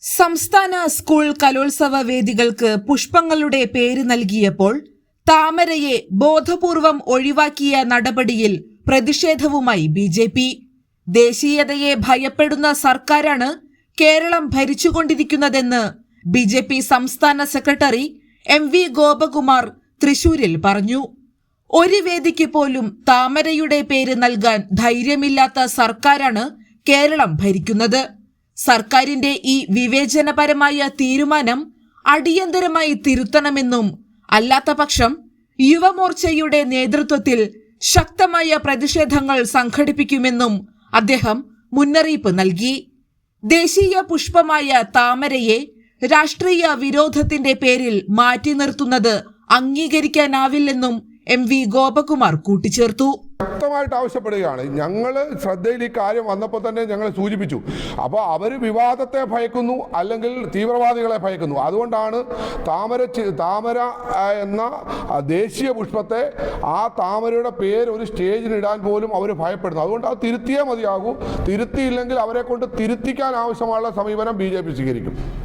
സംസ്ഥാന സ്കൂൾ കലോത്സവ വേദികൾക്ക് പുഷ്പങ്ങളുടെ പേര് നൽകിയപ്പോൾ താമരയെ ബോധപൂർവം ഒഴിവാക്കിയ നടപടിയിൽ പ്രതിഷേധവുമായി ബിജെപി. ദേശീയതയെ ഭയപ്പെടുന്ന സർക്കാരാണ് കേരളം ഭരിച്ചുകൊണ്ടിരിക്കുന്നതെന്ന് ബിജെപി സംസ്ഥാന സെക്രട്ടറി MV ഗോപകുമാർ തൃശൂരിൽ പറഞ്ഞു. ഒരു വേദിക്ക് പോലും താമരയുടെ പേര് നൽകാൻ ധൈര്യമില്ലാത്ത സർക്കാരാണ് കേരളം ഭരിക്കുന്നത്. സർക്കാരിന്റെ ഈ വിവേചനപരമായ തീരുമാനം അടിയന്തരമായി തിരുത്തണമെന്നും അല്ലാത്തപക്ഷം യുവമോർച്ചയുടെ നേതൃത്വത്തിൽ ശക്തമായ പ്രതിഷേധങ്ങൾ സംഘടിപ്പിക്കുമെന്നും അദ്ദേഹം മുന്നറിയിപ്പ് നൽകി. ദേശീയ പുഷ്പമായ താമരയെ രാഷ്ട്രീയ വിരോധത്തിന്റെ പേരിൽ മാറ്റി നിർത്തുന്നത് അംഗീകരിക്കാനാവില്ലെന്നും MV ഗോപകുമാർ കൂട്ടിച്ചേർത്തു. ശക്തമായിട്ട് ആവശ്യപ്പെടുകയാണ്. ഞങ്ങൾ ശ്രദ്ധയിൽ ഈ കാര്യം വന്നപ്പോൾ തന്നെ ഞങ്ങൾ സൂചിപ്പിച്ചു. അപ്പോൾ അവർ വിവാദത്തെ ഭയക്കുന്നു, അല്ലെങ്കിൽ തീവ്രവാദികളെ ഭയക്കുന്നു. അതുകൊണ്ടാണ് താമര എന്ന ദേശീയ പുഷ്പത്തെ, ആ താമരയുടെ പേര് ഒരു സ്റ്റേജിലിടാൻ പോലും അവർ ഭയപ്പെടുന്നു. അതുകൊണ്ട് അത് തിരുത്തിയേ മതിയാകൂ. തിരുത്തിയില്ലെങ്കിൽ അവരെ കൊണ്ട് തിരുത്തിക്കാൻ ആവശ്യമുള്ള സമീപനം BJP സ്വീകരിക്കും.